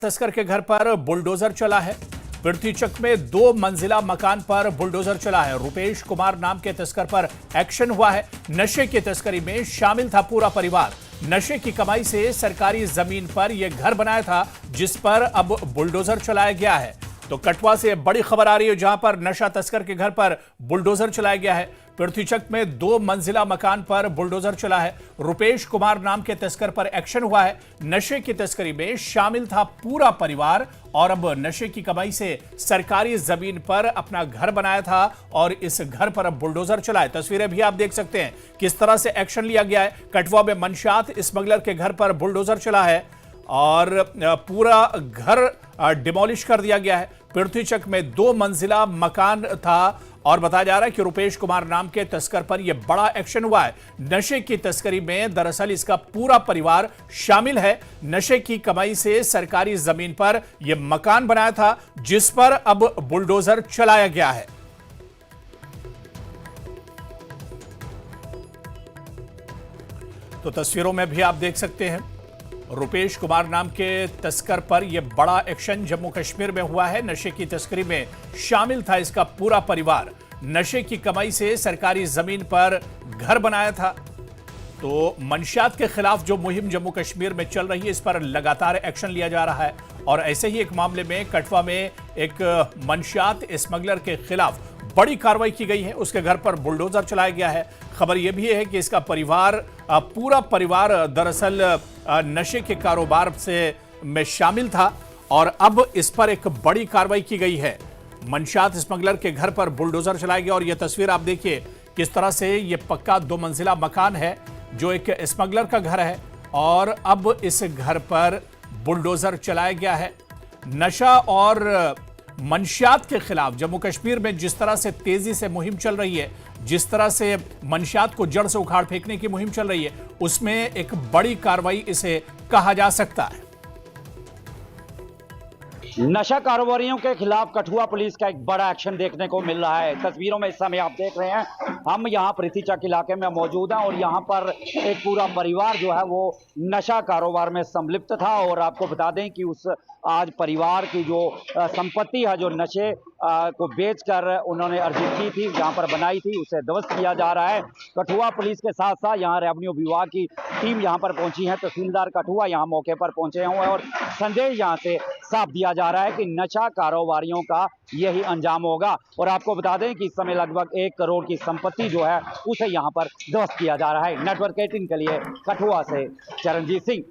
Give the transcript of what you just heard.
तस्कर के घर पर बुलडोजर चला है। पृथ्वीचक में 2 मंजिला मकान पर बुलडोजर चला है। रुपेश कुमार नाम के तस्कर पर एक्शन हुआ है। नशे की तस्करी में शामिल था पूरा परिवार। नशे की कमाई से सरकारी जमीन पर यह घर बनाया था, जिस पर अब बुलडोजर चलाया गया है। तो कठुआ से बड़ी खबर आ रही है, जहां पर नशा तस्कर के घर पर बुलडोजर चलाया गया है। पृथ्वीचक में 2 मंजिला मकान पर बुलडोजर चला है। रुपेश कुमार नाम के तस्कर पर एक्शन हुआ है। नशे की तस्करी में शामिल था पूरा परिवार और अब नशे की कमाई से सरकारी जमीन पर अपना घर बनाया था और इस घर पर अब बुलडोजर चला है। तस्वीरें भी आप देख सकते हैं किस तरह से एक्शन लिया गया है। कठुआ में मंशात स्मगलर के घर पर बुलडोजर चला है और पूरा घर डिमोलिश कर दिया गया है। पृथ्वीचक में 2 मंजिला मकान था और बताया जा रहा है कि रुपेश कुमार नाम के तस्कर पर यह बड़ा एक्शन हुआ है। नशे की तस्करी में दरअसल इसका पूरा परिवार शामिल है। नशे की कमाई से सरकारी जमीन पर यह मकान बनाया था, जिस पर अब बुलडोजर चलाया गया है। तो तस्वीरों में भी आप देख सकते हैं रुपेश कुमार नाम के तस्कर पर यह बड़ा एक्शन जम्मू कश्मीर में हुआ है। नशे की तस्करी में शामिल था इसका पूरा परिवार। नशे की कमाई से सरकारी जमीन पर घर बनाया था। तो मंशियात के खिलाफ जो मुहिम जम्मू कश्मीर में चल रही है, इस पर लगातार एक्शन लिया जा रहा है। और ऐसे ही एक मामले में कठुआ में एक मंशियात स्मगलर के खिलाफ बड़ी कार्रवाई की गई है। उसके घर पर बुलडोजर चलाया गया है। खबर यह भी है कि इसका परिवार, पूरा परिवार दरअसल नशे के कारोबार में शामिल था और अब इस पर एक बड़ी कार्रवाई की गई है। मंशात स्मगलर के घर पर बुलडोजर चलाया गया और यह तस्वीर आप देखिए किस तरह से यह पक्का 2 मंजिला मकान है जो एक स्मगलर का घर है और अब इस घर पर बुलडोजर चलाया गया है। नशा और मंशियात के खिलाफ जम्मू कश्मीर में जिस तरह से तेजी से मुहिम चल रही है, जिस तरह से मंशियात को जड़ से उखाड़ फेंकने की मुहिम चल रही है, उसमें एक बड़ी कार्रवाई इसे कहा जा सकता है। नशा कारोबारियों के खिलाफ कठुआ पुलिस का एक बड़ा एक्शन देखने को मिल रहा है। तस्वीरों में इस समय आप देख रहे हैं, हम यहाँ पृथ्वीचक इलाके में मौजूद हैं और यहाँ पर एक पूरा परिवार जो है वो नशा कारोबार में संलिप्त था। और आपको बता दें कि उस आज परिवार की जो संपत्ति है, जो नशे को बेचकर उन्होंने अर्जित की थी, यहाँ पर बनाई थी, उसे ध्वस्त किया जा रहा है। कठुआ पुलिस के साथ साथ यहाँ रेवेन्यू विभाग की टीम यहाँ पर पहुंची है। तहसीलदार कठुआ यहाँ मौके पर पहुंचे हुए हैं और संदेश यहाँ से साफ दिया जा रहा है कि नशा कारोबारियों का यही अंजाम होगा। और आपको बता दें कि इस समय लगभग 1 करोड़ की संपत्ति जो है उसे यहाँ पर ध्वस्त किया जा रहा है। नेटवर्क 18 के लिए कठुआ से चरणजीत सिंह।